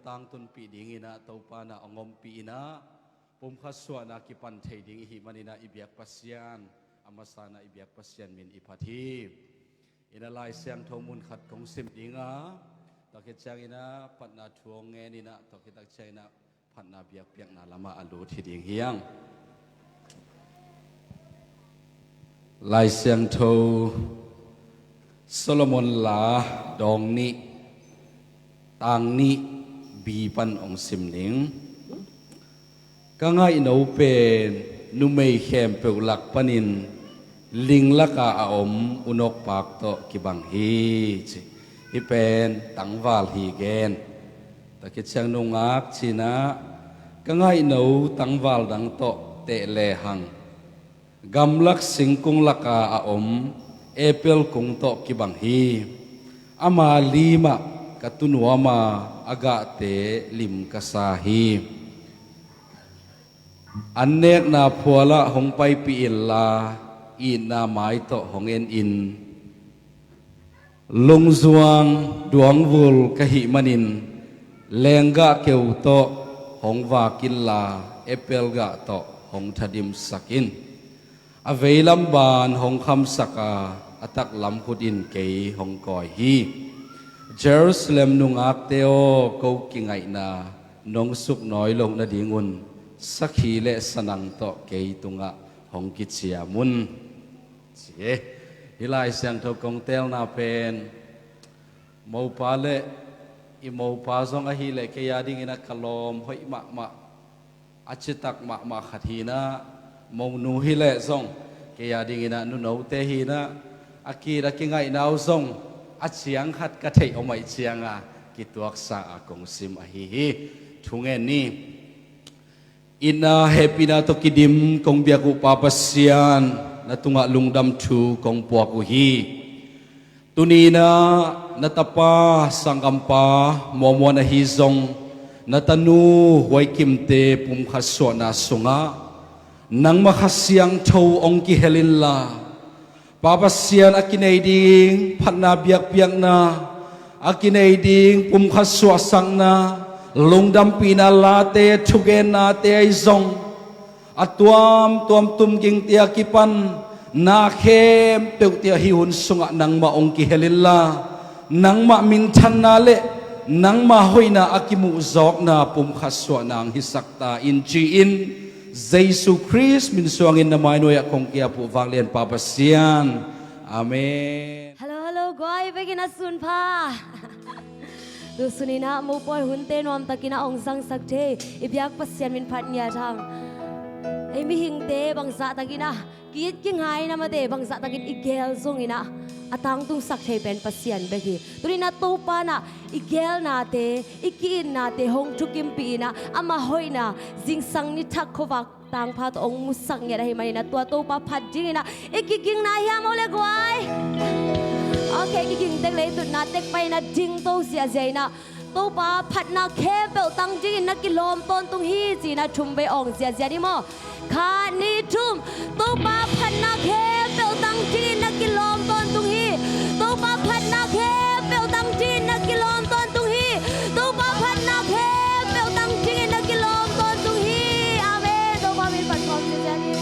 tang tun pi ding ina to pa na angom pi ina pum khaswa na ki pan thei ding hi manina ibyak pasian amasana ibyak pasian min ipathi ina lai siang thomun khat kong sim dinga takit chang ina patna thuong nge ni na takit tak chaina patna biak piak na lama alu thi ding hiang lai siang tho Solomon la dong ni tang ni bi pan ong sim ning ka ngai no pen nu mei khem pe lak panin ling laka a om unok pak to ki bang hi chi hi pen tangwal hi gen ta ki chang nu ngak china ka ngai no tangwal dang to te le hang gam lak singkung laka a om apple kung to ki bang hi ama lima katunuama aga te lim kasahi annek na phuala hong pai pi illa i na mai to hong en in lung zuang duang vul ka hi manin lenga keu to hong wa killa apple ga to hong thadim sakin aveilam ban hong kham saka atak lam khudin ke hong koi hi Jerusalem nung akteo ko kingai na nong suk noi long na dingun sakhi le sanang to ke tunga hong kichia mun che hilai sang tho kong tel na pen mo pa le I mo pa zong a hi le ke ya ding ina kalom hoi ma achitak ma khathina mo nu hi le zong ke ya ding ina nu no te hi na akira kingai nau zong a chiang khat ka thei omai chianga ki tuak sa a kong sim a hi thunge ni ina happy na to kidim kong biaku papasian na tunga lungdam thu kong puaku hi tunina natapa sangampa momo na hi zong natanu huai kimte pum khaswa na sunga nang makhasiang tho ong ki helin la papasian akinay ding patna biak na akinay ding pum khaswa sang na lungdam pina late thugen na te ai zong atuam tum king tia kipan na khem pe tia hi hun sunga nang ma ong ki helilla nang ma min than na le nang ma hoina akimu zok na pum khaswa nang hisakta in chi in Jesu Christ min suangin na mai noya kong kia pu vanglen papasian amen hello goy begin asun pa tu sunina mo poi hunte nom takina ong sang sakte ibyak pasian min phat nya thang ai mi hingte bangsa takina kit kingai na mate bangsa takin igel zongina atang tung sakte pen pasian begi turina to pa na igel na te ikin na te hong chukim pi na ama hoina jingsang ni thak khowak tang pha to ong musang ya dai mai na tua to pa phat jing na ikiking na hiam ole gwai okay kiking tek le tut na tek pai na jing to sia zaina to pa phat na khe pe tang jing na kilom ton tung hi ji na thum be ong sia sia ni mo kha ni thum to pa phat na khe pe tang jing na kilom ton tung hi to pa phat na khe pe tang jing na kilom ton tung hi to pa phat na khe pe tang jing na kilom ton tung hi amen to pa mi pat kom sia ni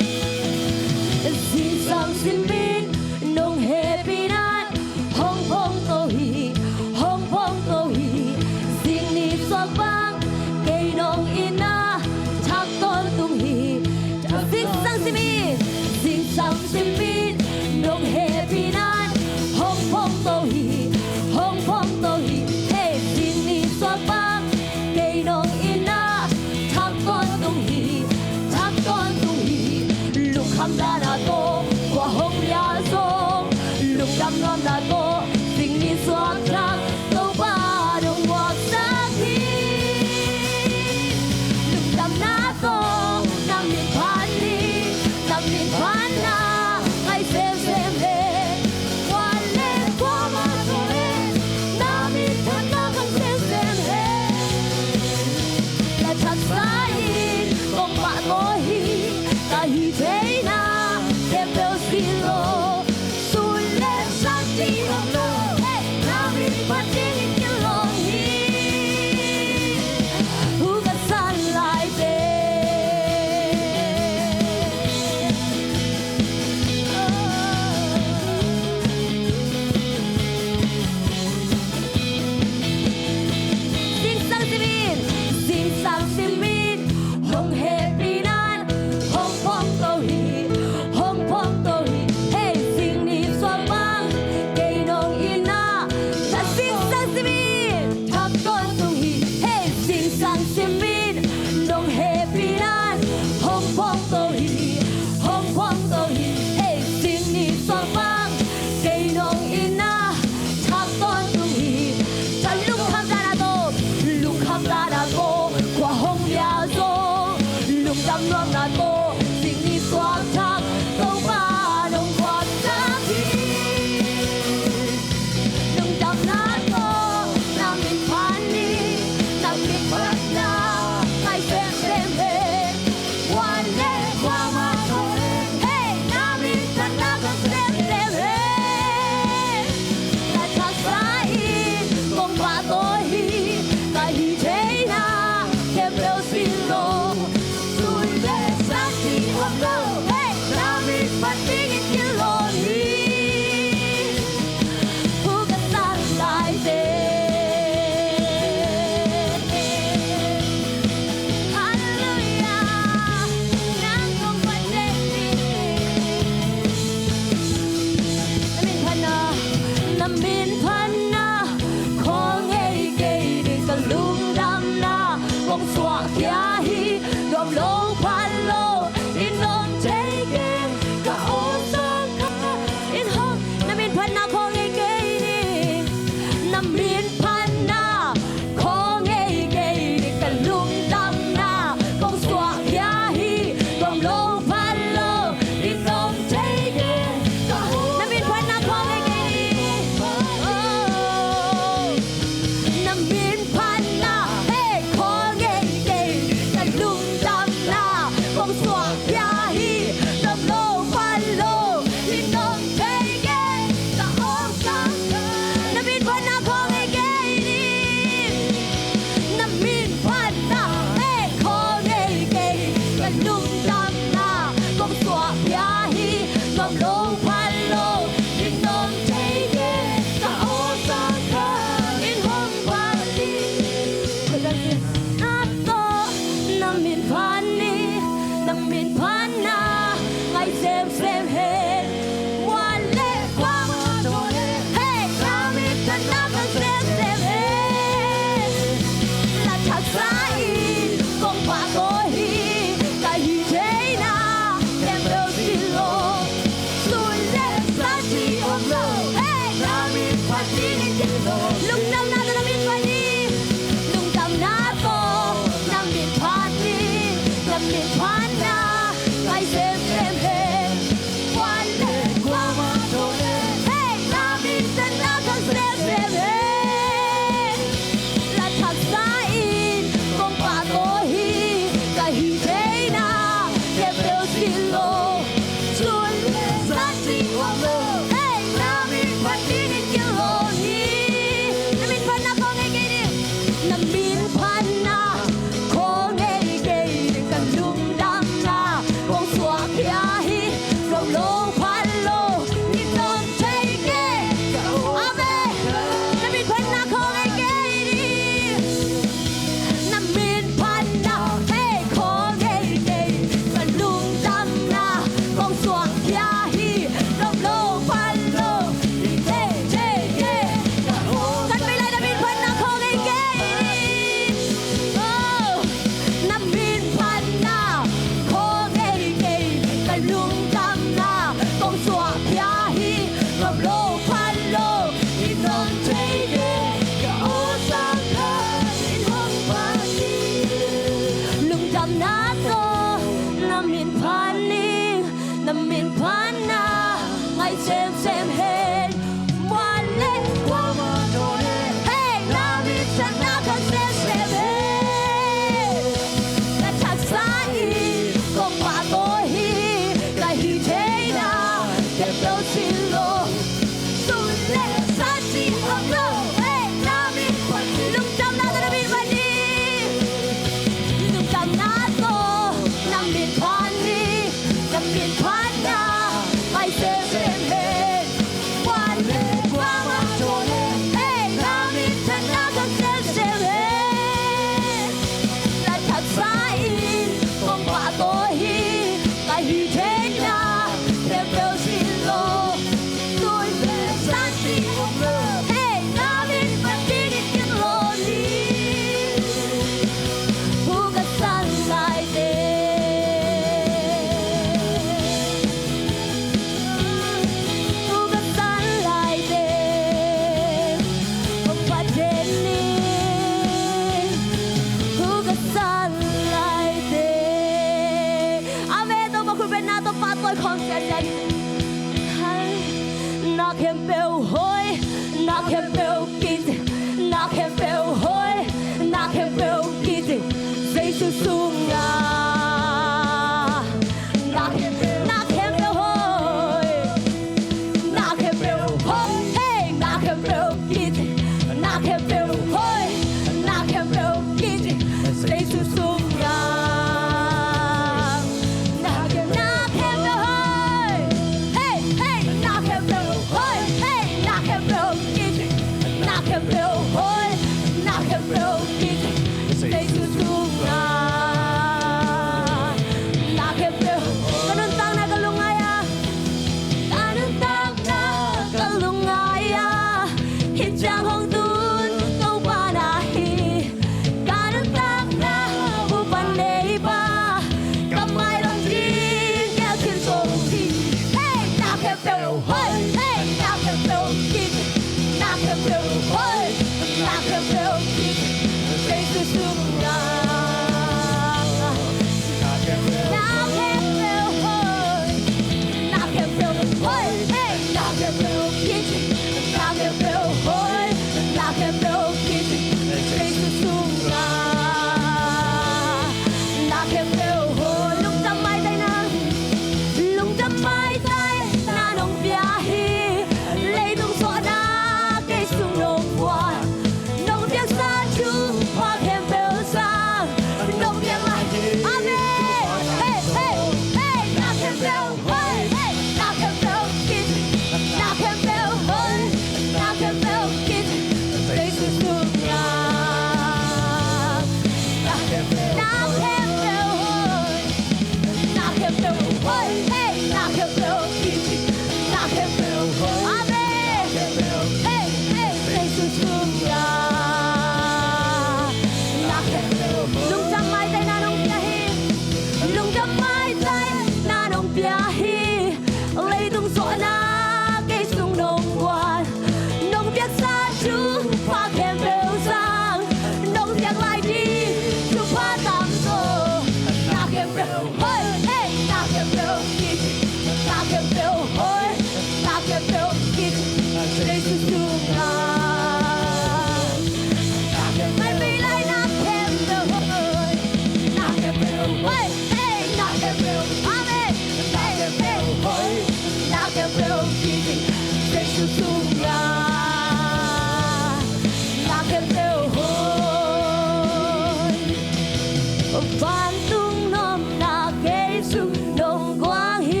Van tung nom na cây sung nông quang hi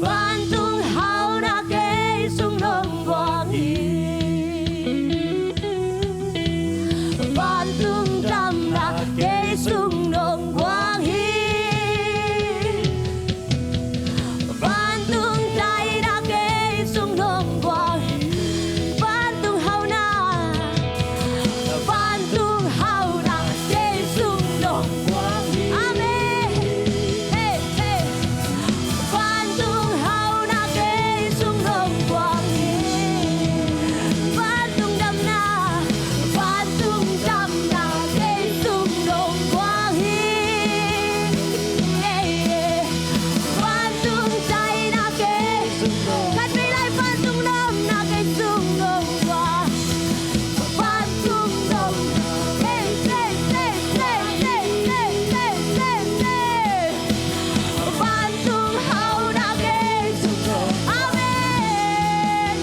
Van tung hao na cây sung nông quang hi Van tung đam na cây sung nông quang hi Van tung tay na cây sung nông quang hi Van tung hao na Van tung hao na cây sung nông quang hi Amen hey hey Van tung hao na cây sung nông quang hi Van tung đam na cây sung nông quang hi Van tung tay na cây cắt vì lại van tung đam na cây sung nông quang Van tung nông hey hey hey hey hey hey hey hey hey Van tung hao na cây sung nông Amen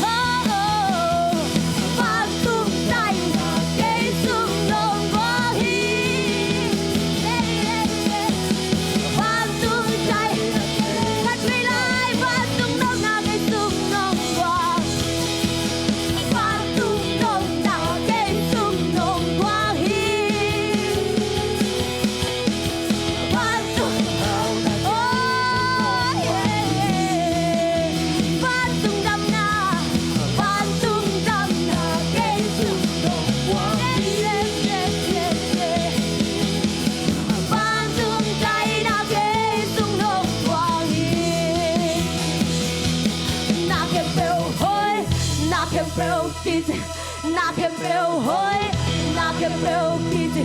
oh oh Van tung tay cây sung nông quang hi Van tung tay cắt vì lại van tung đam na cây sung nông quang Van tung nông na cây sung nông quang hi Van tung oh yeah Van tung đam na cây sung nông quang hi Van tung tay na cây sung nông quang hi Na kem bêu hối Na kem bêu kiti Na kem bêu hối Na kem bêu kiti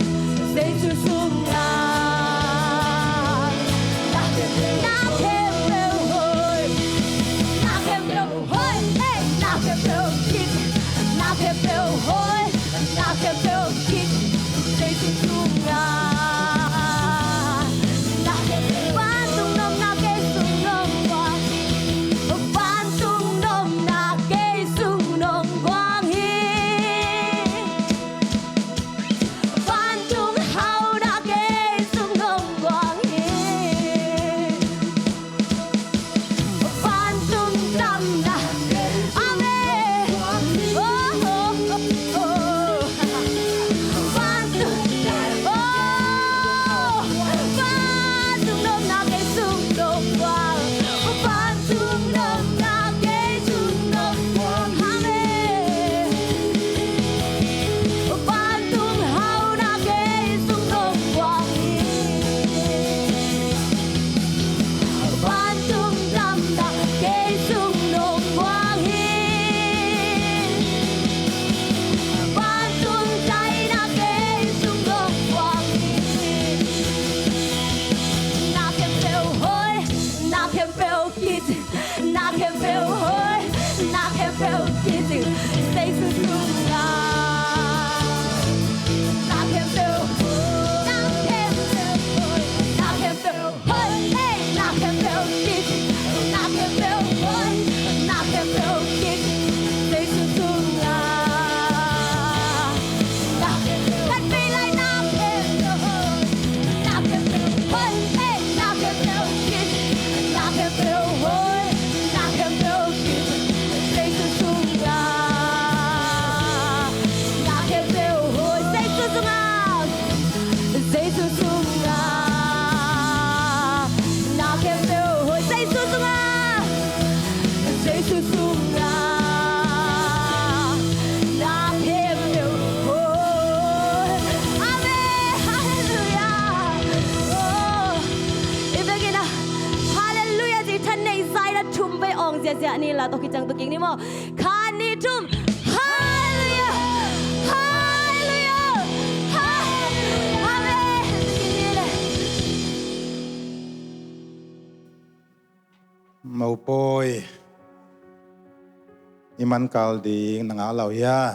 Dây chu sung na Na kem bêu hối Na kem bêu hối hey Na kem bêu kiti Na kem bêu hối Na kem bêu kiti Dây chu sung na Van tung nom na cây sung nông quang Van tung nom na cây sung nông quang hi Van tung hao na cây sung nông quang hi Van tung đam na Amen oh oh oh oh Van tung oh นี่ละตกิจังตกิงนี่โมคานิทุมฮาเลลูยาฮาเลลูยาอาเมนmau poi iman kal ding nang alau ya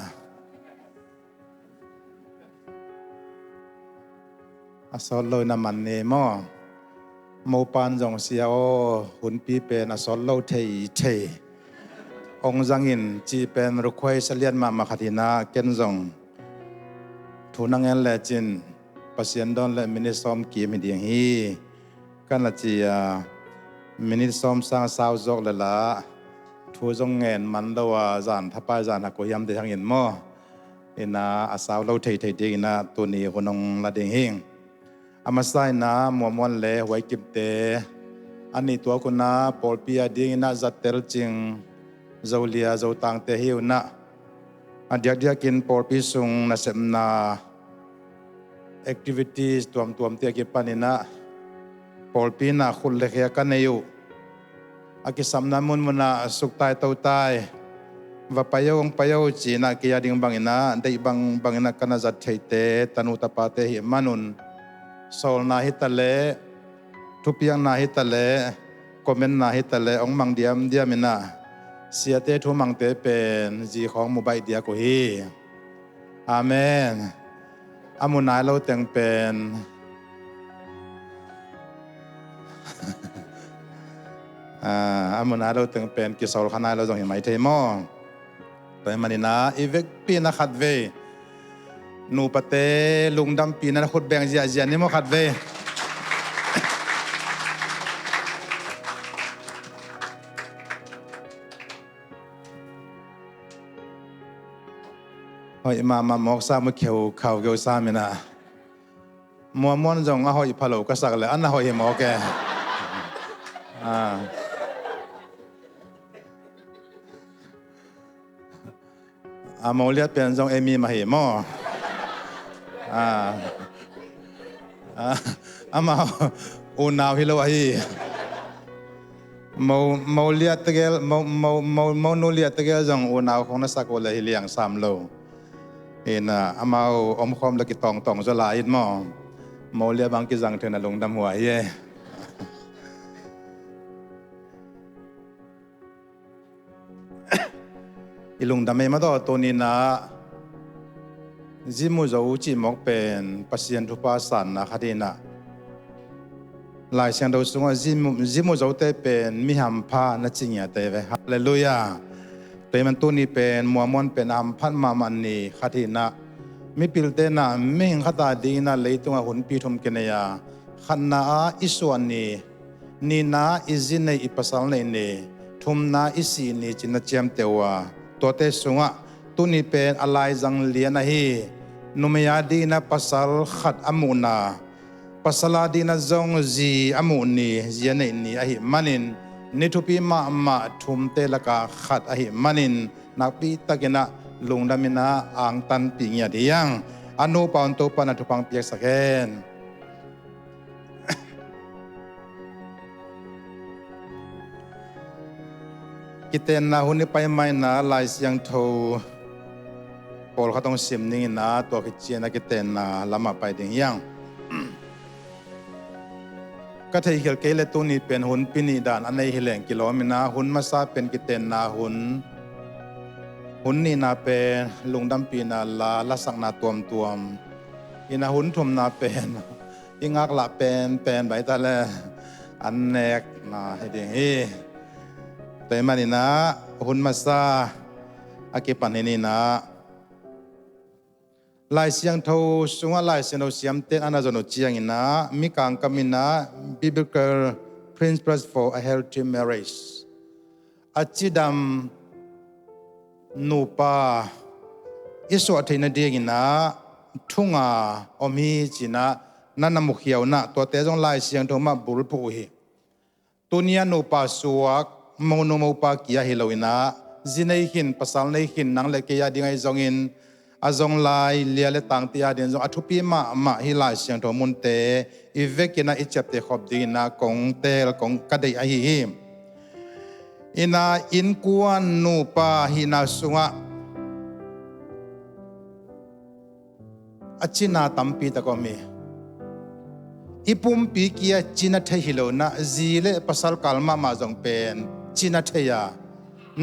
asol loi na man ne mo mau pan jong sia o hun pi pen asol lo thei ong jangin chi pen ru khoi salian ma khatina ken jong thunang en le chin pasien don le minisom ki mi ding hi kan la chiมินิซอมสร้างสาวจกเลยละทูจงเงินมันละว่าจานทับไปจานหักยำได้ทางเงินมั่วอินาอาสาวเราเทดีนะตัวนี้คนองละเด้งเฮงอามาใส่นะมัวมวนเล่ไว้กิบเตอันนี้ตัวคนนะปอลปียดีนะจัดเตลจิงเจ้าเลียเจ้าต่างเตหิวนะอันเดียกินปอลปีซุงนะเสมนาแอคทิวิตี้ตัวเตียกิปานินะปอลปีน่ะคุณเล็กยากันอยู่อากิสัมนามุนมุนาสุกตายเต้าตายว่าไปยงจีน่ะกิยาดิ่งบังอินะได้บังอินะกันนะจัดเทเตตันุตปาเตหิมานุนโซลนาฮิตะเลทุเปียงนาฮิตะเลคอมเมนนาฮิตะเลองมังเดียมินะเสียเตทุมังเตเป็นจีของมุบายเดียกุฮีอาเมนอามุนายเราแต่งเป็นอามุนาเราตึงเป็นกิสอลขนาดเราต้องเห็นไหมเทมอไปมานี่นะอีเวกปีนักขัดเวนูปะเตลุงดำปีนักขุดแบงเจียนี่มอขัดเวหอยมาหมอกซามาเขียวข่าวเกี่ยวซามินะมัวม้วนจงหอยพะโลก็สักเลยอันน่ะหอยหมอแกโมเลียเป็นจงเอมีมาเหมอมาอูนาวฮิโลฮีโมเลียตะเกลโมนูเลียตะเกลจงอูนาวของนักสักโอเลฮิเลียง3 โลมาอมคอมละกิตองจะลายอินมอโมเลียบางกิจังเทนลงดำหัวเย่อีลุงดำไม่มาต่อตัวนี้นะจิมุจะอุจิมอกเป็นปัสยันทุปาสันนะคดีนะหลายเสียงเราสูงว่าจิมุจะอุเตเป็นมิหัมพานะจริงอย่างเตะฮาเลลูยาแต่มันตัวนี้เป็นมัวมอนเป็นอัมพันมามันนี่คดีนะมิปิลเตนะไม่เห็นขตาดีนะเลยตัวหุ่นปีทุมกันเนี่ยขันนาอิสวานี่นาอิจินในอิปัสสาวะนี่ทุมนาอิสีนี่จินเจียมเตวาตัวเตสุงะตุนีเป็นอะไรจังเลียนะฮีนุมยาดีนะปัสสาวะขัดอามุนาปัสสาวะดีนะจงจีอามุนีเจียนนี่อหิมันินนิทุปีมาทุมเตลกาขัดอหิมันินนักปีตะกินะลุงดามินะอ่างตันปีเงียดียังอนุปานโตปานะทุปังเปียกสะเกนกิเตนนาหุ่นนี่ไปไม่นะลายเสียงโทปอลเขาต้องเสียมนี่นะตัวกิเจนะกิเตนนาละมาไปดิ่งยังก็ที่เฮลเกเลตัวนี้เป็นหุ่นปินีดานอันในเฮลงกิโลมินะหุ่นมาซาเป็นกิเตนนาหุ่นนี่นาเป็นลุงดำปีนาละสักนาตัวมอินาหุ่นทุ่มนาเป็นอิงักละเป็นใบตะเลอันแนกนาให้ดิ่งแต่มานี่นะหุ่นมาซาอากิปันนี่นะลายเสียงเท่าสุงลายเสียงเราเสียมเต้นอันนั้นจนเจียงนะมีการกำมินะ biblical principles for a healthy marriage อาจิดำนูปาอิสวะเทนเดียกินะทุ่งอมีจีนะนั่นนมุขยาวนะตัวเตจงลายเสียงเท่ามาบุรุษผู้ฮีตัวนี้นูปาสวกมโนมปากิยาฮิโลวินะจีนหินภาษาในหินนังเลกิยาดิ่งไอจงอินอาจงลายเลียเลตังตียาดิ่งจงอัทุปีมาฮิลายเสียงทมุนเตอีเวกินะอิจับเตขอบดีนะกงเตลกงกระเดยอหิม อินาอินกวนนูปาหินาสุงะอจินาตัมปีตะก็มีอีปุ่มปีเกียจินาเทหิโลนะจีเลปัสสลกัลมามาจงเป็นจินาเทีย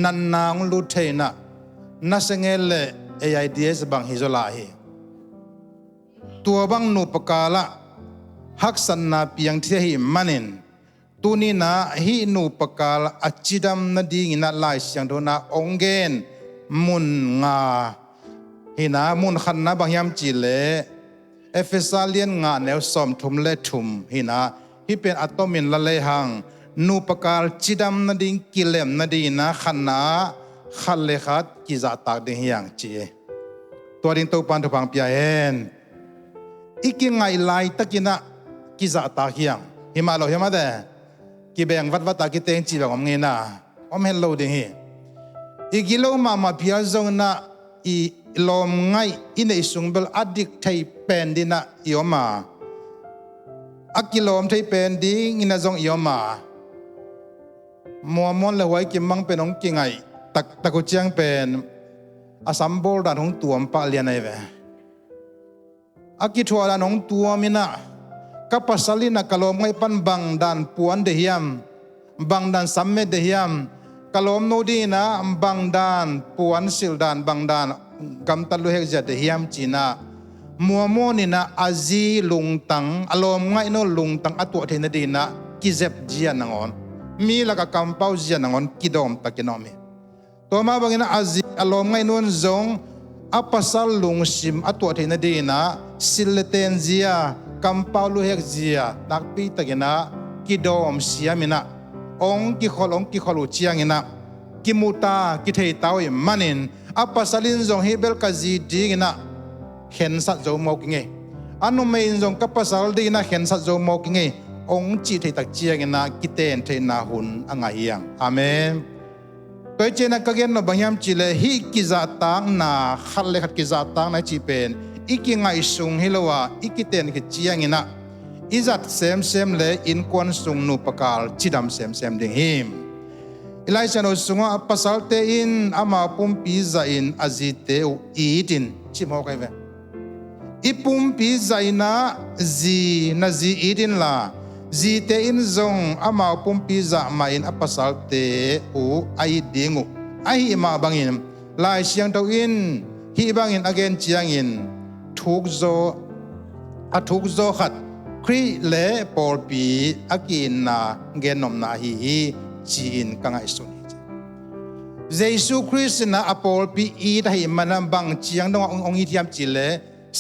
นันนางลุเทนะนัสเงเลเอไอเดียสบังฮิโซลาฮีตัวบังนูปกาละฮักสันนาเปียงเทียหิมันินตุนีนาฮินูปกาลอจิดัมนาดีงินาลายเสียงโดนาองเกนมุนงาฮินามุนขันนาบางยามจีเลเอเฟซาเลียนงาแนวสอมทุมเลทุมฮินาฮิเป็นอะตอมินละเลหังนูปกาลจิดัมนาดิงกิเลมนาดีนาขันนาขันเลขัดกิจาตากดิงอย่างจีตัวดิงตัวปันทุพังเปียเอ็นอีกิไงไลตะกินะกิจาตากอย่างฮิมาโลฮิมาเดกิเบงวัดวัดตากิเตงจีแบบอมเงินะอมเฮลโลดิงฮีอีกิโลมาพิอาจงนะอีลมไงอินในสุงเบลอดิกไทยเป็นดินะอิอมาอักิลมไทยเป็นดิงินะจงอิอมามัวมอนเลยไว้กิมังเป็นองกิไงตะกุเจียงเป็นอาสัมโบลดานของตัวมปะเลียนไอเวอักิทัวดานของตัวมินะกับปัสสลินะกลมไงปันบังดานปวนเดียมบังดานสัมเมเดียมกลมโนดีนะบังดานปวนสิลดานบังดานกำตัลลุเฮกจัดเดียมจีนะมัวโมนี่นะอาจีลุงตังอารมณ์ไงโนลุงตังอตัวเทนดีนะกิเจ็บเจียนงอนมีละกกำเป้าเจียนงอนกิดอมตะกินอมีตัวมาบางนะอาจีอารมณ์ไงโนจงอปัสสลุงชิมอตัวเทนดีนะสิลเตนเจียกำเป้าลุเฮกเจียนักปีตะกินะกิดอมเสียมินะองกิขอลุเจียงินะกิมุตากิเทตาวมันินอปัสลินจงฮิเบลกาจีดีงินะเห็นสัตว์โจมกิงอนุเมนจงกับปัสลดีนะเห็นสัตว์โจมกิงองจีเทตักเจียงินะกิเตนเทนาหุนอ่างเฮียงอาเมนตัวเจนักเกณฑ์นบางยามจีเลฮิกิจาตังนาขัดเลขัดกิจาตังนาจีเป็นอีกิงไงสุงฮิลวะอีกิเตนกิเจียงินะอิจัดเซมเลอินควนสุงนูปกาลจิดัมเซมดิงฮิมอิไลชันอุสุงะปัสสัลเตอินอามาปุ่มปีซาอินอาจิเตอุอีดินชิมฮอกไอเวอีปุ่มปีซาอินะจีอีดินลาจีเตอินจงอามาปุ่มปีซามาอินอาปัสสัลเตอุไอดิงุไอฮิมาบังอินลายเชียงตัวอินฮิบังอินอเกนเชียงอินทุกโซขัดครีเลปอลปีอากินนาเกนนมนาฮีจีนกังไอสุนีเยซูคริสต์นะอปอลปีอีได้มันบังเจียงดงองอิทิยมจิเล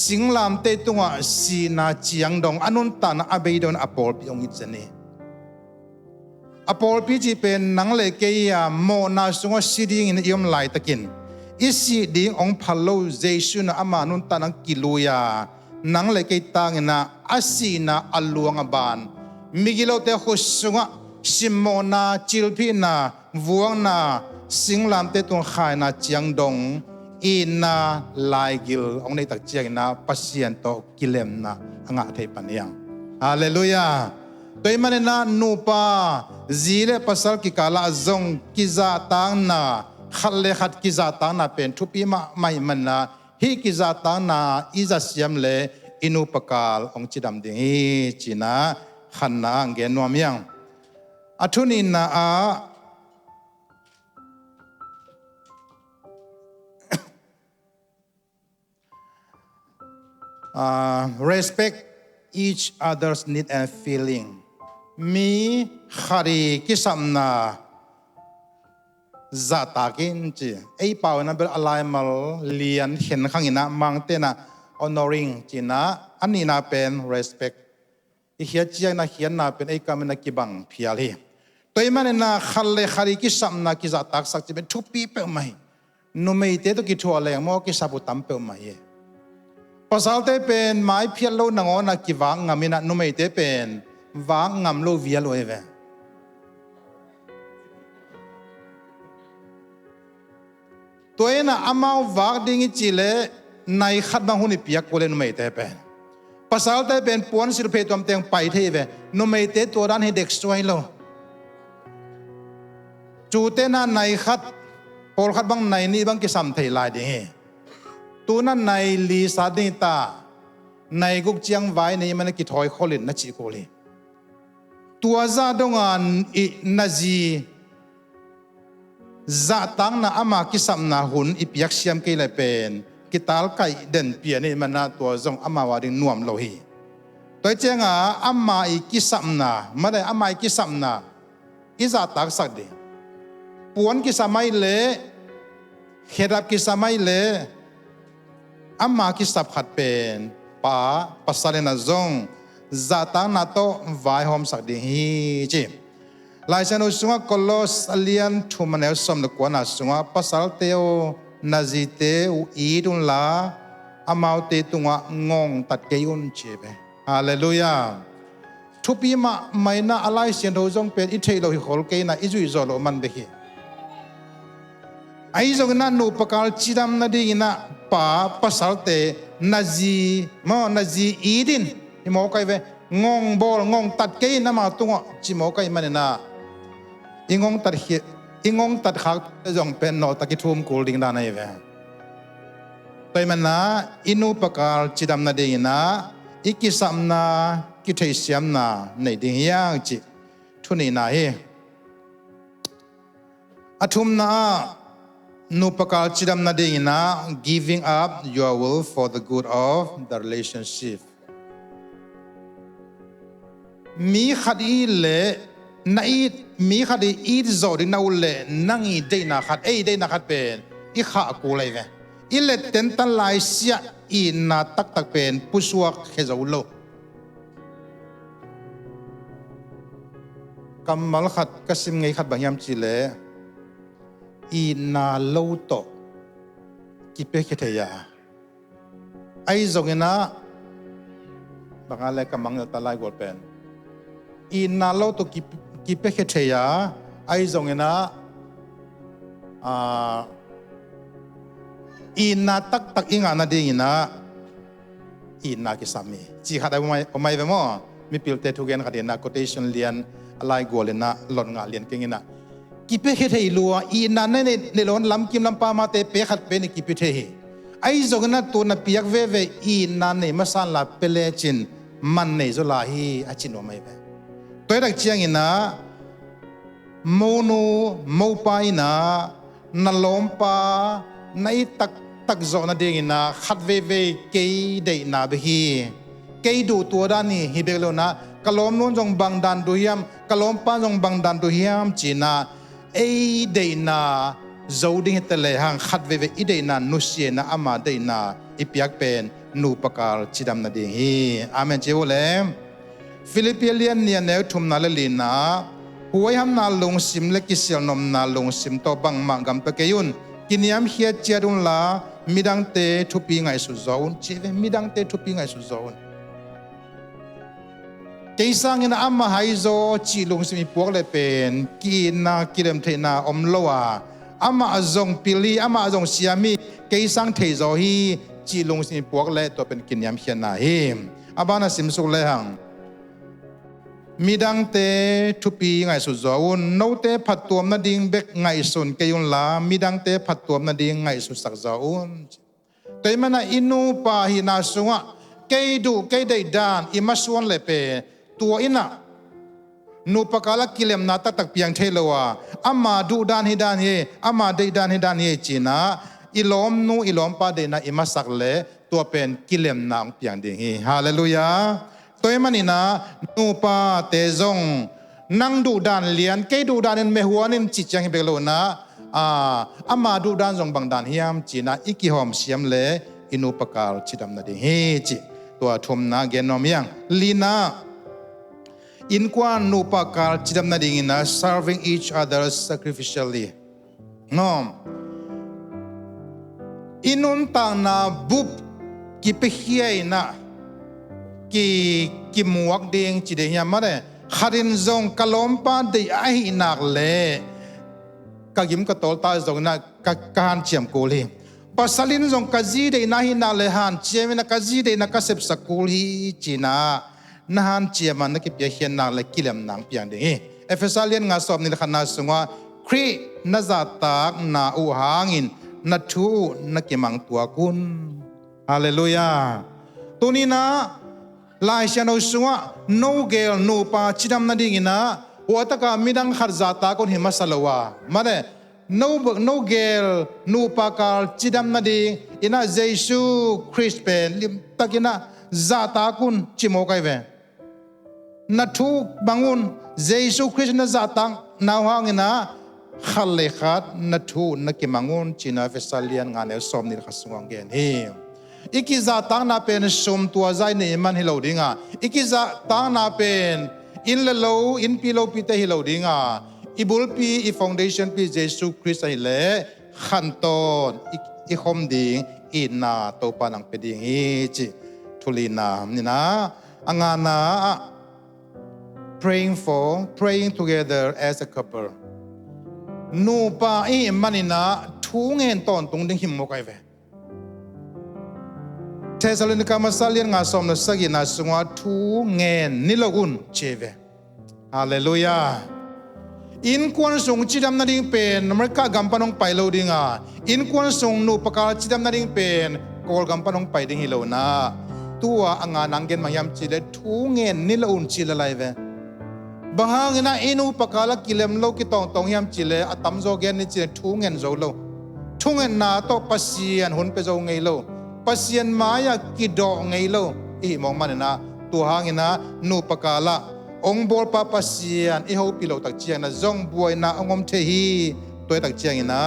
สิงลามเตตุงะสีนาเจียงดงอนุนตานะอเบยดอนอปอลปีองอิจเนอปอลปีจีเป็นนังเลเกียโมนาสุงสิดิงอินยมไลตะกินอิสิดิงองพัลโลเยซูนะอามานุนตานะกิลุยานังเลเกตังนะอาศีนาอัลลวงบานมิกิโลเตขุสุงะซิโมนาจิลพีนาวัวนาสิงลามเตตุงขายนาเจียงดงอินาลายกิลองในตักเจียงนาปัสเซียนโตกิเลมนาอ่างเทปันยังฮาเลลูยาตัวมันนานูปาจีเลปัสสัลกิกาลาจงกิจาตังนาขัดเลขัดกิจาตังนาเป็นทุปีมาไม่มันนาฮิกิจาตังนาอิจัสยามเลอินุปกาลองจิดัมดิงฮีจีนาขันนาเกนวามยังอัทุนินาrespect each other's need and feeling มีขรีกิสัมนาจะตากินจีไอเป่านั้นเป็นอะไรมาเลียนเห็นข้างอินะมังเตนะ honoring จีนะอันนี้น่าเป็น respect อีเขียนจีน่าเขียนน่าเป็นไอกามินากิบังพิอาลีตัวมันน่าขัดเลขรีกิสัมนากิจะตากสักจีเป็นทุกปีเปล่าไหมนุ่มไม่เตตุกิทัวเลยมั่วกิสับุตัมเปล่าไหมภาษาเตเป็นไม้เพียรโลนังอนักกิวังงามินะนุ่มไม่เตเป็นวังงามโลวิอาโลเอเวตัวเองน่ะอามาวักดิ้งจิเลในขัดบังหุนิพิยักโกเลนุ่มไม่เตเป็นภาษาเตเป็นปวนสิรเพตอมเตียงไปเทเวนุ่มไม่เตตัวด้านให้เด็กสวยโล จูเตน่าในขัดปอลขัดบังในนี่บังกิสัมเทลายดิตูนั่นในลีซาดิตาในกุกเจียงไว้ในมันกิถอยขลินนัจิโกลีตัวซาดงานอินาจีซาตังนาอามากิสัมนาหุนอิปยักเชียมเกลเป็นกิตาลไก่เด่นเปียนี่มันนาตัวจงอามาวาดินวมโลหีตัวเจ้าอามาอิกิสัมนาไม่ได้อามาอิกิสัมนาอิซาตักสักดีปวนกิสมัยเละเขดับกิสมัยเละอามากิสับขัดเป็นป่าปัสสาวะนาจงซาตังนาโตไว้หอมสักดีฮีจิลายเส้นอุสงะกลอสเลียนทุมันเอลสมนึกว่านาสงะปัสสาวะเตโอนาจิเตอุอีดุนลาอามาวเตตุงะงงตัดเกยุนเจ็บฮาเลลูยาทุปีมาไม่น่าอะไรเสียงเราจงเป็นอิเทโลฮิโคลเกน่าอิจุอิโซโลมันเบฮีไอ้จงนั้นนูปการจิดามนาดีน่ะป่าปัสสาวะเตนาจีมอนาจีอีดินที่หมอไก่เวงงบอลงงตัดเกยน่ามาตุงะจิหมอไก่มันน่ะอิงงตัดเขอิงงตัดขาจงเป็นนอตะกิทุมกูลิงดานายเวไปมันนะอินูปการจิดามนาดีน่ะอิกิสัมนากิเทเซียมนาในดิ่งยางจิทุนีนาเฮอทุมนานูปการจิดามนาดีน่ะ giving up your will for the good of the relationship มีขัดอีเล่นัยมีขัดอีดจอดินาอุเล่นั่งอีเดน่าขัดเดน่าขัดเป็นอีข้ากูเลยเวอีเล่เต็นตันไลเสียอีน่าตักเป็นผู้สวกเขจาอุโลกำมัลขัดกสิมไงขัดบางยามจิเล่อีน่าโลโตกิเปกิเทียไอ้จงเนะบางอะไรกำมังจะตะไลกว่าเป็นอีน่าโลโตกิเปกิเทียไอ้จงเนะอีน่าตักอิงานาดีนะอีน่ากิสามีจีขัดอะไรไม่เวมั้งมีพิลเตทุกอย่างขัดนะ quotation เลียนอะไรกว่าเลยนะหล่นงาเลียนเก่งนะกิเปเฮเทอีลัวอีนั่นเนี่ยในหล่นลำกิมลำปามาเตเปขัดเป็นกิเปเทเฮไอ้จงนั้นตัวนับปีกเวอีนั่นเนี่ยมาสั่นละเปเลจินมันเนี่ยจะลาฮีอาจินว่าไม่เวตัวเด็กเชียงนะโมโนโมปายนะนัลลมปาในตักจอนาเดงินะขัดเวเกยเดนาเบฮีเกยดูตัวด้านนี้ฮิเบลนะกะลมนู้นจงบังดันดูยามกะลมป้าจงบังดันดูยามจีน่าเดนาโจดิ้งเตเลหังขัดเวอีเดนานุเสียนะอามาเดนาอิปยักเป็นนูปการจิดามนาเดฮีอาเมนเจ้าเลมฟิลิปปิเลียนเนี่ยแนวทุมนาเลลีนาหัวหำนาลงซิมเล็กิเซียนมนาลงซิมโตบังมังกัมตะเกยุนกินยามเฮียเจรุนลามิดังเตทุปีไงสุโจนจีเวมิดังเตทุปีไงสุโจนเกสังเงินอามาไฮโซจีลงซิมีพวกเลยเป็นกินนากิเลมเทนาอมโลวาอามาจงปิลีอามาจงเสียมีเกสังเทโซฮีจีลงซิมีพวกเลยตัวเป็นกินยามเฮียนาเฮมอาบานาซิมสุเลหังมีดังเตทุปีไงสุดจวนโนเตผัดตัวนาดิงเบกไงสุนเกยุนลามีดังเตผัดตัวนาดิงไงสุดสักจวนแต่มันอินูปาหินาสุงะเกยดูเกยได้ดานอิมาสวนเลเปตัวอินะนูปกาลกิเลมนาตักเปียงเทลวาอามาดูดานฮิดานเฮอามาได้ดานฮิดานเฮจีนะอิลอมนูอิลอมปาเดนะอิมาสักเลตัวเป็นกิเลมนาเปียงดิงเฮฮาเลลูยาตัวมันนี่นะนูปาเตจงนั่งดูดานเลียนเกยดูดานินเมหัวนินจิตยังเบลโลนะอามาดูดานจงบังดานเฮียมจีนะอิกิหอมเสียมเลอินูปกาลจิดามนาดิเฮจิตัวทมนาเกนอมยังลีนาอินกว่านูปกาลจิดามนาดินะ serving each other sacrificially น้อมอินุนต่างนาบุบกิเปเฮียนะกิมวกเดียงจีเดียมาเลยขัดินจงกะล้มป้าได้ไอ้นักเล่กะยิมกะโตลตาจงนักกะการเจียมกูลีปัสลินจงกะจีได้นาหินาเลหันเจียมนักกะจีได้นักกะเสพสกุลีจีน่านาหันเจียมันนักกิเปียเฮียนนักเลกิเลมนังเปียงเดียเอฟเอสาเลียนงาสอบนิลขณะสงว่า ครีนาจาตากนาอุหางินนัทูนักมังตัวกุนฮาเลลูยาตัวนี้นะลายเชนเอาสัวโนเกลโนปาชิดามนาดิ่งนะหัวตะกามิดังขัดจาตาคนหิมาสลาวามาเดโนเกลโนปากาลชิดามนาดิ่งอินะเยซูคริสต์เป็นลิมตะกินะจาตาคุณชิโมกายเวนัทูบังุนเยซูคริสต์นะจาตังนาวางนะขัลเลขัดนัทูนักมังุนชินาเฟสซาเลียนงานเอลซอมนิลขัสงวงเกนฮีอีกิจาตังนาเป็นสมตัวใจในมันฮิโลดิงาอีกิจาตังนาเป็นอินเลโลอินพิโลพิเตฮิโลดิงาอีบุลปีอีฟาวเดชันปีเยซูคริสต์ไอเล่ขันตอนอีคมดิงอินนาโตปานังเปดิงฮีจิทุลีนานี่นะอังานา praying together as a couple นูปาอีมันนี่นะทุงเงินตอนตรงดิ่งหิมโมกไอเวเทสโลนิกามาซาเลียนงาสมนสกินาสงวทุงเงินนิลกุนเจเวฮาเลลูยาอินควนสงจิดำนาดิ่งเป็นอเมริกากัมปนงไปโลดิ่งาอินควนสงนูปกาลจิดำนาดิ่งเป็นกอลกัมปนงไปดิ่งฮิโลนาตัวอ่างานังเกนมายามจิเลทุงเงินนิลอุนจิลไลเวบางงนะอินูปกาลกิเลมโลกิตองตองยามจิเลอตัมโซเกนนิจิเลทุงเงินโซโลทุงเงินนาโตปัสเซียนหุนเปโซไงโลปัสเซียนมายากิดอไงโลอีมองมันนะตัวหางนะนูปกาละองบอลปาปัสเซียนอีฮูปิโลตักเจียนะจงบวยนะองมเทฮีตัวตักเจียนะ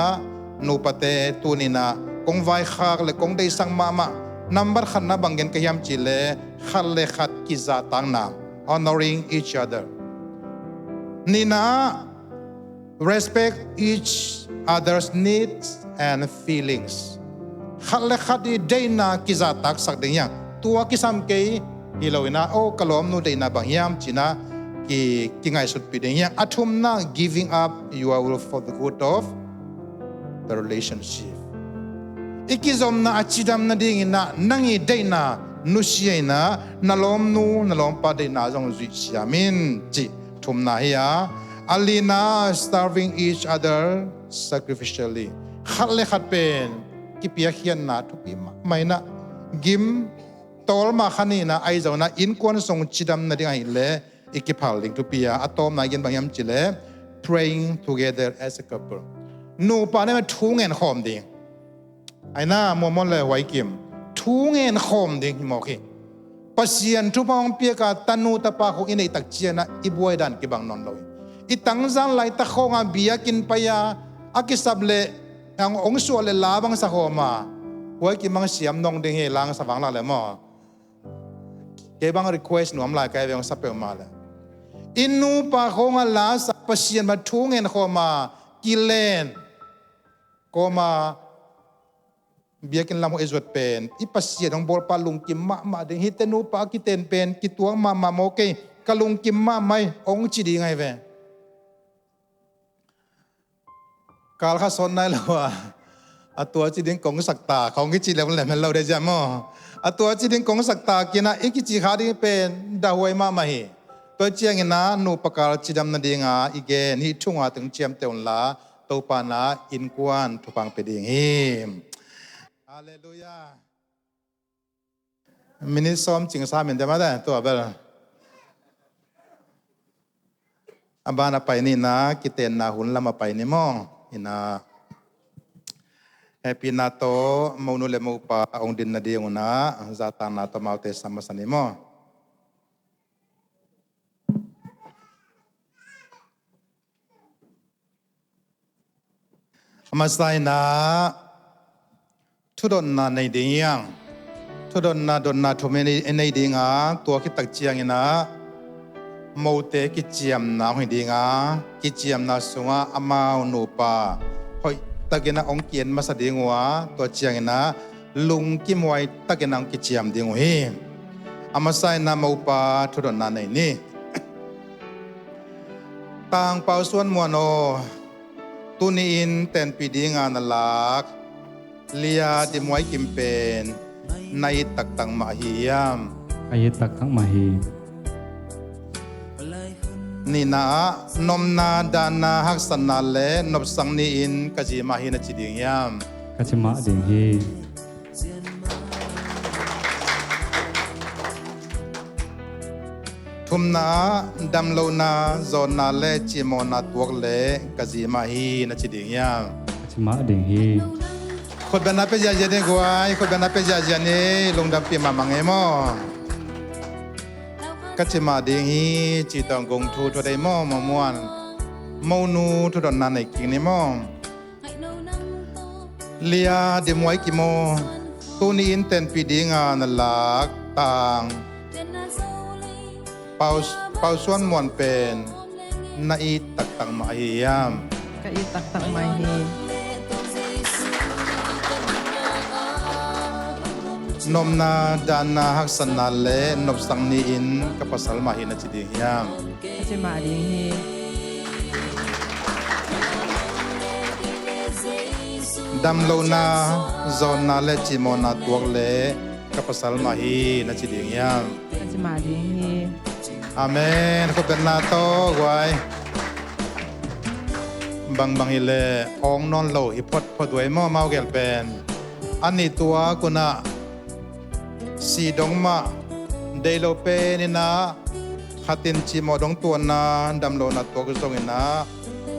นูปะเตตัวนี้นะกงไวขากเลยกงได้สังมามานัมบัดขันนะบังเกนกยามจิเลขัดเลขัดกิจาตังนา honoring each other นี่นะ respect each other's needs and feelings ขัดเลขัดดีได้นากิจาตักสักเดียงตัวกิสามเกยฮิโลนะโอกลอมนูได้นาบางยามจีนะกิไงสุดปีเดียงอัทุมนะ giving up your will for the good of the relationship อีกิจอมนะอาชิดามนะดิ่งนะนั่งอีได้นานุชียนะนาลอมนูนาลอมปาได้นาจงจุชยามินจีทุมนะเฮียอาลีนา starving each other sacrificially ขัดเลขัดเป็นกิเปียเขียนนะทุกปีไม่นะกิมตอลมาขันนี่นะไอเจ้านะอินควนส่งจิดำนะดิ่งไอเล่อีกิพัลลิงทุกปีอะตอมนะยันบางยามจิเล่ praying together as a couple นูปาเนี่ยมันทุ่งเงินหอมดิ่งไอ้น่ามอมอนเลยไว้กิมทุ่งเงินหอมดิ่งหิมอกปัสยันทุกพองเปียกาตันูตะปาของอินไอตักเจียนะอีบวยดันกิบังนอนลอยอีตั้งจันไลตะโคงอาเบียกินไปยาอากิสับเล่ang ong sual le labang sa homa huwag kimang siyam nong ding hilang sa bangla le mo kaya bang request no amla kaya yung sape umala inu pa ko nga la sa pasien matungen homa kilen koma biyakin lang mo izot pen ipasien ang bol palung kimma ding hitenu pa kiten pen kituang mama mo kay kalung kimma may ong chidi ngay veกาลข้าสนได้แล้วว่าตัวจีดิงกงสักตาของกิจิแล้วมันแหละมันเราได้จำมั้งตัวจีดิงกงสักตากินะอีกิจิขาดิเป็นดาวไว้มาไม่ตัวเจียงนะนูปกาลจีดำนันดิงาอีเกนฮิทุ่งอาถึงเจียมเตวนละตัวปานะอินกวนทุปังเปดิงฮิมฮาเลลูยามินิซ้อมจิงสามินได้มาได้ตัวเบลอาบานาไปนี่นะกิเตนนาหุนละมาไปนี่มองina happy na to maunule mo pa ong din na di una zata na to maute sama sanimo amasai na tudon na nei ding tudon na don na to me nei ding a to ki tak chiang ina maute ki chiam na hoi dinga ki chiam na sunga amau no pa hoi tagena ong kien ma sa dingwa to chiang na lung ki moi tagena ong ki chiam dingu hi amasai na mau pa thudon na nei ni tang pau suan mo no tunin ten pi dinga na lak lia di moi kim pen nai tak tang ma hiam ay tak tang ma hi นี่นะนมนาดานาฮักษนาเลนบสังนีอินกะจีมาฮินจิดิงยาม กัจมาดิ่งฮี ทุมนาดำโลนาโซนาเลจิโมนาตัวเลกะจีมาฮินจิดิงยาม กัจมาดิ่งฮี คนเป็นนักเป็นยาเจเนกวยคนเป็นนักเป็นยาเจเนลงดำปีมามังเอมอกัจมาดิงฮีจีตองกงทูทวดไดมอมมวนมนูทุดอนนาในกิงเนมอเลียเดมวยกิโมตูนีอินเตนปีดิงานลักต่างเป่าส่วนมวนเป็นนาอีตักตังมาเฮียม ka itak mai hi นมนาดานาฮักษนาเลนบสังนีอินกับภาษามาฮินจิดิงยาม ka ma ding hi ดำโลนาโซนาเลจิโมนาตัวเลกับภาษามาฮีนจิดิงยาม ka ma ding hi อาเมนขอบเป็นนาโตไว้บางฮิเลองนอนโลหิพดพอด้วยมอเมาเกลเป็นอันนี้ตัวกุนะสีดงมาเดโลเปนี่นะขัดินจิโมดงตัวนาดำโลนาตัวกุศลนะ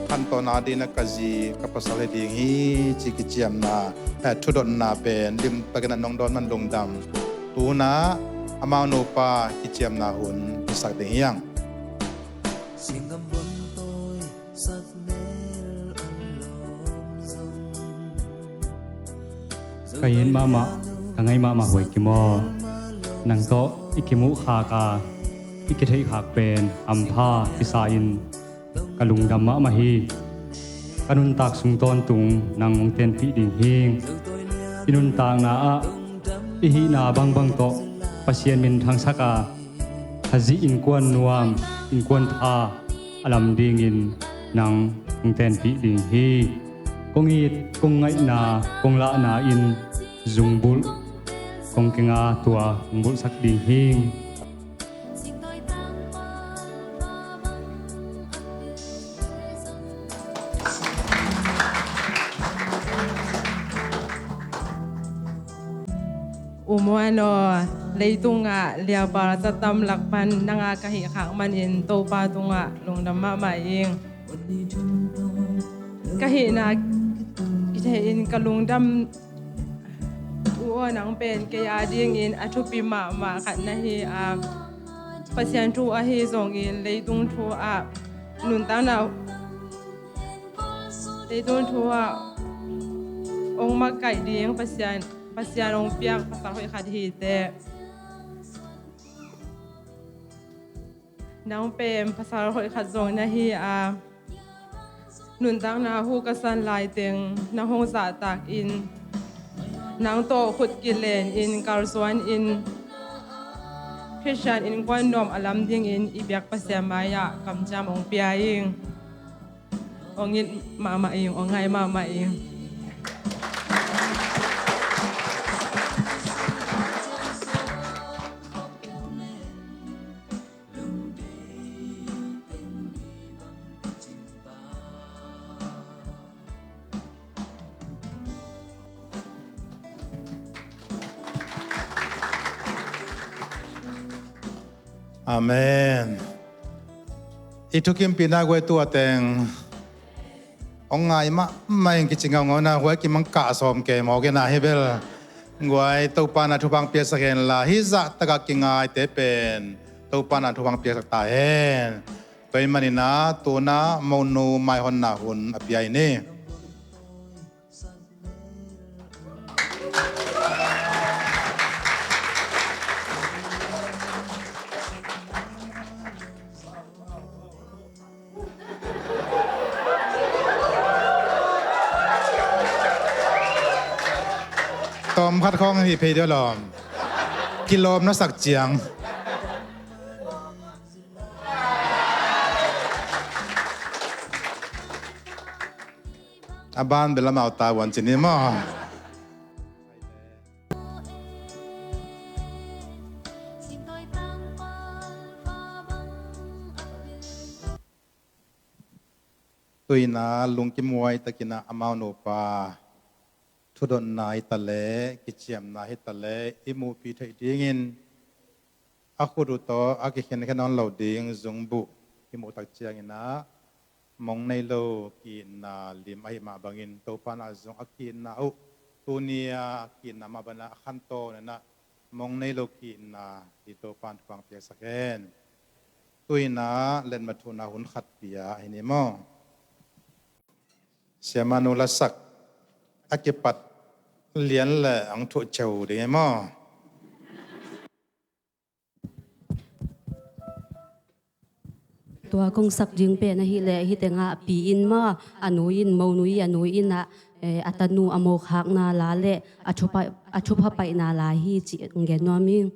ขันตนาดีนักจีกับภาษาเลดิงฮีจิกิจิยมนาทุดอนนาเป็นดิมตะกันนองดอนมันดงดำตูนะอามาโนปากิจิยมนาหุนพิสักเดียง ก็เห็นมาทั้งไงมาหวยกิโมนังโตอิกิมุขากาอิกิเทขากเป็นอัมพาพิสาอินกะลุงดำมาฮีกะนุนตากสุงตอนตุงนางมงเตนพิดิ่งฮิงอินุนตางนาอะอิหินาบังโตปัสเซียนมินทางสักาฮัจิอินกวนนวมอินกวนทาอลัมดิ่งอินนางมงเตนพิดิ่งฮีกงอีดกงไงนากงละนาอินจุงบุลกงเกงาตัวบุลสักดิ่งฮิงumano leitunga lia para sa tamlakpan nanga kahikak manin to pa tunga lungdam mamaing kahina itein kalungdam uonang pen kaya ding in atupi mama kanahi a pasyan tu ahi zong in leitung tu a nuntang na leitung tu a ong makai ding pasyan ong piak pasal hoi khadhi te nang pem pasal hoi khadzong na hi a nuntang na hu kasan lai teng na hong sa tak in nang to khut kilen in karswan in Christian in kwan nom alam ding in ibyak pasyamaya kamjam ong piaing ongit mama ing ongai mama ing Amen. Itu kim pina gue tu ateng. Ongai ma main kicingau ngona gue kim mangka som ke mau ke na hebel. Gue tu pana tupang piasa ken la hiza tagak kingai tepen. Tu pana tupang piasa tahen. Toi manina tu na mau nu mai hon na hun apiai ni. Tom khát khong thì phải đưa lòm kilo nó sặc chiang aban bela mau ta wan chini mo ตุยนาลุงกิมวยตะกินาอามาวโนปาทุดนนายตะเลกิเจียมนายตะเลอิมูปีไทยดิ้งินอาคุรุโตอากิเห็นแค่นอนเหล่าดิ้งจงบุอิมูตักเจียงินะมองในโลกินาลิมไอมาบังินโตปานาจงอากินาอุตุเนียกินามาบนาขันโตนั่นนะมองในโลกินาดิโตปานฟังเปียสักเอนตุยนาเล่นมาทุนาหุนขัดเปียไอเนมอเสียมานุลสักอากิปัดเลียนแหละอังทุเจ้าเดียมอตัวกงสักจึงเป็นฮิเลฮิเตงะปีอินมาอนุอินมนุยอนุอินนะอัตนูอโมคักนาลาเลอชุพไปนาลาฮีจิเงนอมิง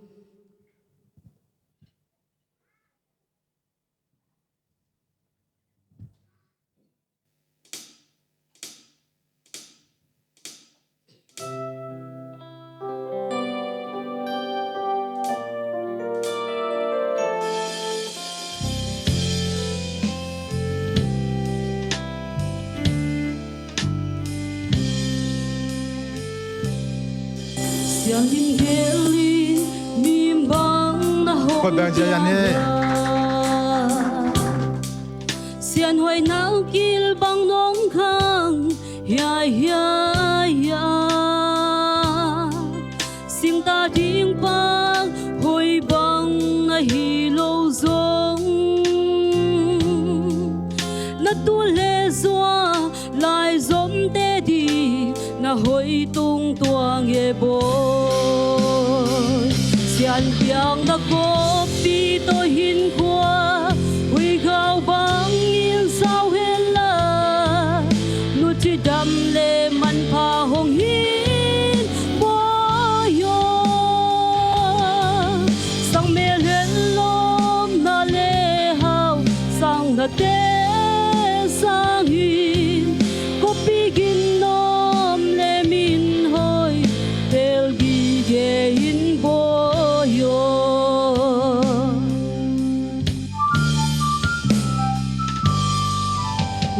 คนแบ่งเจียนนี่เสียนหวยนาวกิลบังน้องข้างยายาสิ่งตาดิ้งปังหวยบังฮีโลซงนัดตัวเลซัวลายซอมเตดีน่าหวยตุงตัวเงบเสียนเปียงนักกบปีโตหินขวาหุยเขาบังยินสาวเฮลานุจิดำเลมันพาหงหินบ่ยอสังเมลเห็นลมนาเลหาวสังนาเตสังหินก็ปีกินนมเลมินหอยเตลกีเกหินบ่ยอ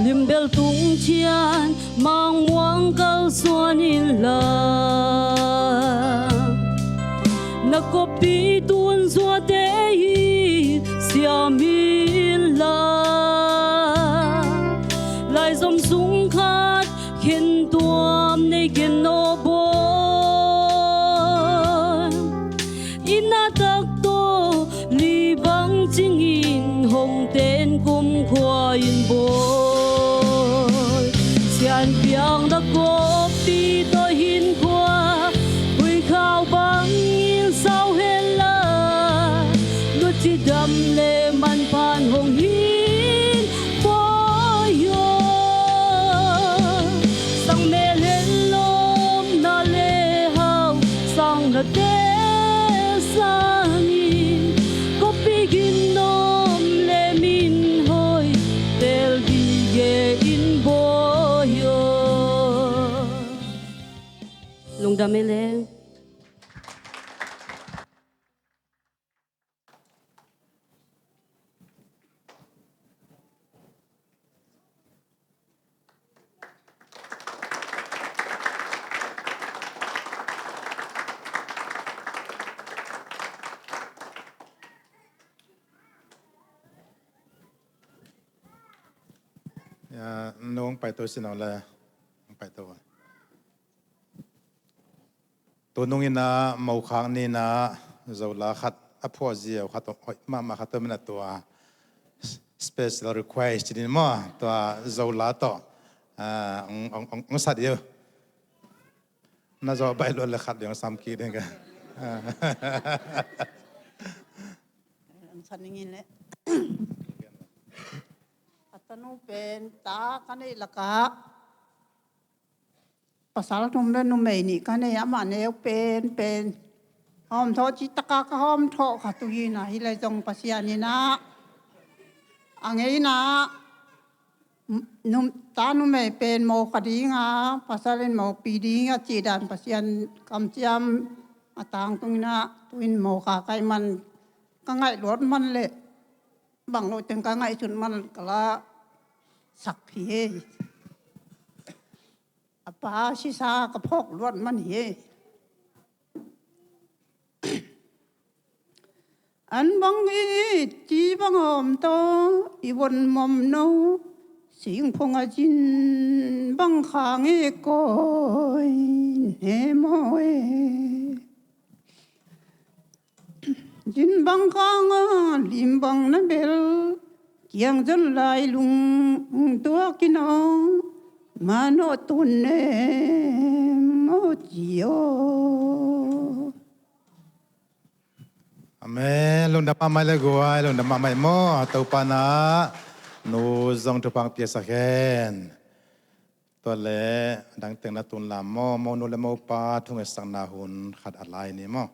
ลิมเบลตุงเชียนมังมวงเกลส่วนอินลานักกบปีตุนสัวเตยีเสียมินลาลายสมสุงขาดเข็นตัวในเกนโนบอนอินาตักโตลีบังจิงอินหงเต้นกุมควาอินบอยเสียนเปียงนักกบปีโตหินขวาหุยข้าวบังอินสาวเฮลานุจิดำเลมันผ่านหงหินบ่ยอสังเมลเห็นลมนาเลหาวสังนาเตสังอินก็ปีกินนมเลมินหอยเตลดีเกอินบ่ยอลุงดำไม่เลงน้องไปตัวสินเอาเลยไปตัวน้องอินะเมาค้างนี่นะเราละขัดอภัวเจียวขัดมาขัดตัวมันตัว special request นี่มั้งตัวเราละต่อองสัตว์เดียวน่าจะไปล้วนเลยขัดอย่างซ้ำกีเองกันสันนิษฐานเลยอัตโนเป็นตากันนี่ละกะภาษาละทุ่มเดินนุ่มนี่กันนี่ยามันเนี่ยเป็นหอมทอจิตกะก็หอมทอขัดตุยนะฮิเลยจงปัสยานี่นะอังเงี้ยนะนุ่มตานุ่มเป็นโมคดีงาภาษาเล่นโมปีดีงาจีดันปัสยานกำจำอัตังตุยนะตุยโมขาไกมันก็ง่ายรถมันเลยบางเราจึงก็ง่ายจุดมันก็ละ สักเพียอาปาชิสากระพกรวดมันเฮอันบังอีจีบังหอมโตอีวนมอมโนสิงพงอาจินบังขางเอกอยเฮมอยจินบังขางลิมบังนัเบลเกียงจนลายลุงตัวกินองมาโนตุนเนโมจิโออเมลุนดามาไม่เลยกัวลุนดามาไม่มอตัวปานะนูจงทุพังเปียสแกนตัวเล่ดังเต็งนาตุนลามมอนูเลมอปาทุ่งเอสังนาหุนขัดอะไรนี่มอ